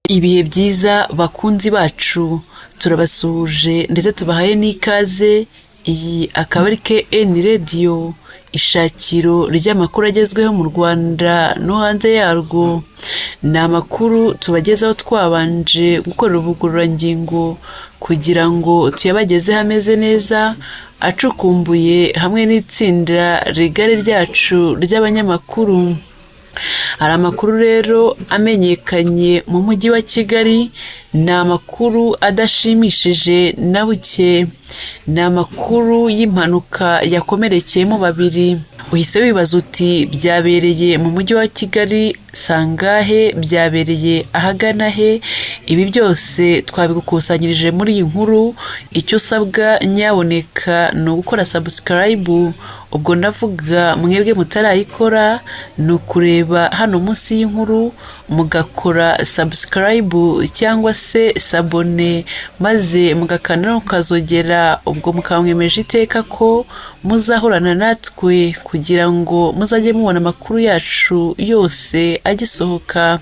Ibihe byiza bakunzi bacu, turabasuhuje ndetse tubahaye n'ikaze. Iyi akaba ari KN Radio, ishakiro ry'amakuru agezweho mu Rwanda no hanze yarwo. Ni amakuru tubagezaho twabanje gukorera ubugororangingo kugira ngo tuyabagezeho ameze neza, acukumbuye hamwe n'itsinda rigari ryacu ry'abanyamakuru. Hari amakuru rero amenyekanye mu mujyi wa Kigali, ni amakuru adashimishije na buke. Ni amakuru y'impanuka yakomerekeyemo babiri. Uhise wibaza uti byabereye mu mujyi wa Kigali sangahe, byabereye ahagana he? Ibi byose twabigukusanyirije muri iyi nkuru. Icyo usabwa nyaboneka ni ugukora subscribe. Ubwo ndavuga mwebwe mutarayikora, ni ukureba hano munsi y'inkuru mugakora subscribe cyangwa se sabone, maze mugakanda ukazogera. Ubwo mukamwemeje iteka ko muzahorana natwe kugira ngo muzajye mubona amakuru yacu yose agisohoka.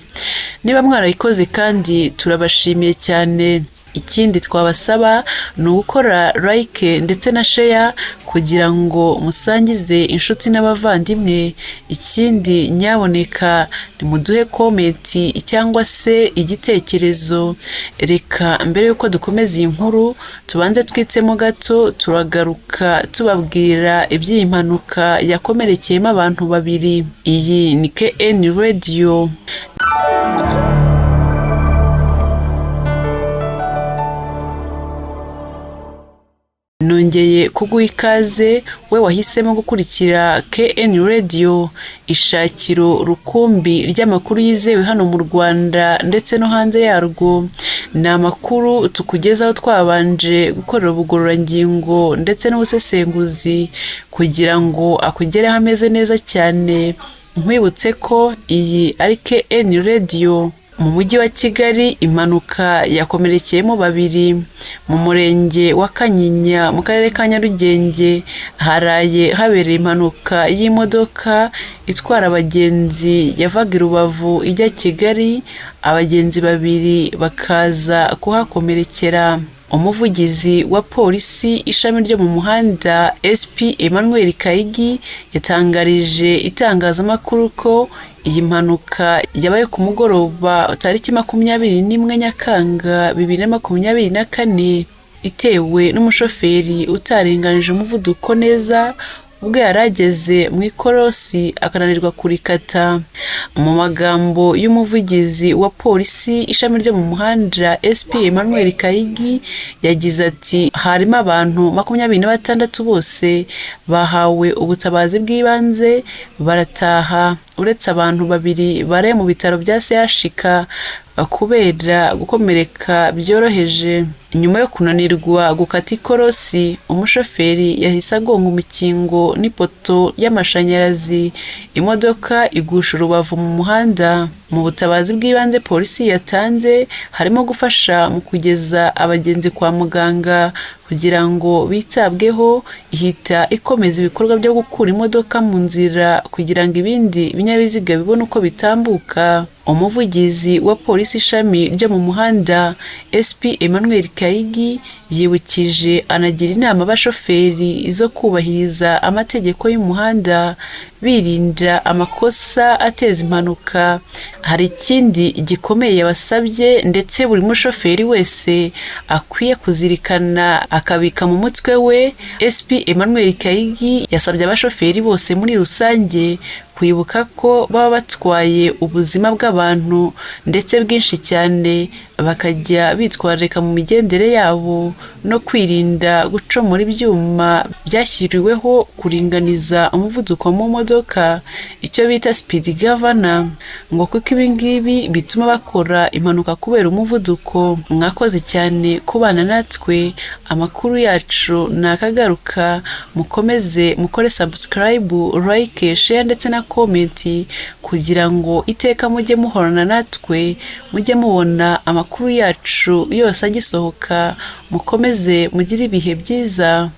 Niba mwarayikoze kandi turabashimiye cyane. Ikindi twabasaba ni ugukora like ndetse na share kugira ngo musangize inshuti n'abavandimwe. Ikindi nyaboneka nimuduhe comment cyangwa se igitekerezo. Reka mbere yuko dukomeza iyi nkuru tubanze twitsemo gato, turagaruka tubabwira iby'iyi mpanuka yakomerekeyemo abantu babiri. Iyi ni KN Radio. Nongeye kuguha ikaze we wahisemo gukurikira KN Radio, ishakiro rukumbi ry'amakuru yizewe hano mu Rwanda ndetse no hanze yarwo. Ni amakuru tukugezaho twabanje gukorera ubugororangingo ndetse n'ubusesenguzi kugira ngo akugereho ameze neza cyane. Nkwibutse ko iyi ari KN Radio. Mu mujyi wa Kigali impanuka yakomerekeyemo babiri. Mu murenge wa Kanyinya mu karere ka Nyarugenge haraye habereye impanuka y'imodoka itwara abagenzi yavaga i Rubavu ijya Kigali. Abagenzi babiri bakaza kuhakomerekera. Umuvugizi wa polisi ishami ryo mu muhanda SP Emmanuel Kayigi yatangarije itangazamakuru ko iyi mpanuka yabaye ku mugoroba tariki 21 Nyakanga 2024, itewe n'umushoferi utarenganije umuvuduko neza ubwo yarageze mu ikorosi akananirwa kurikata. Mu magambo y'umuvugizi wa polisi ishami ryo mu muhanda SP Emmanuel Kayigi yagize ati harimo abantu 26 bose bahawe ubutabazi bw'ibanze barataha, uretse abantu babiri bare mu bitaro bya CHK kubera gukomereka byoroheje. Nyuma yo kunanirwa gukata ikorosi, umushoferi yahise agonga umukingo n'ipoto y'amashanyarazi, imodoka igusha urubavu mu muhanda. Mu butabazi bw'ibanze polisi yatanze harimo gufasha mu kugeza abagenzi kwa muganga kugira ngo bitabweho, ihita ikomeza ibikorwa byo gukura imodoka mu nzira kugira ngo ibindi binyabiziga bibone uko bitambuka. Umuvugizi wa polisi ishami ryo mu muhanda SP Emmanuel Kayigi yibukije anagira inama abashoferi zo kubahiriza amategeko y'umuhanda birinda amakosa ateza impanuka. Hari ikindi gikomeye yabasabye ndetse buri mushoferi wese akwiye kuzirikana akabika mu mutwe we. SP Emmanuel Kayigi yasabye abashoferi bose muri rusange kwibuka ko baba batwaye ubuzima bw'abantu ndetse bwinshi cyane, bakajya bitwararika mu migendere yabo no kwirinda gucomora ibyuma byashyiriweho kuringaniza umuvuduko mu modoka, icyo bita speed governor, ngo kuko ibi ngibi bituma bakora impanuka kubera umuvuduko. Mwakoze cyane kubana natwe, amakuru yacu nakagaruka. Mukomeze mukore subscribe, like, share ndetse na comment kugira ngo iteka mujye muhorana natwe, mujye mubona amakuru yacu yose agisohoka. Mukomeze mugire ibihe byiza.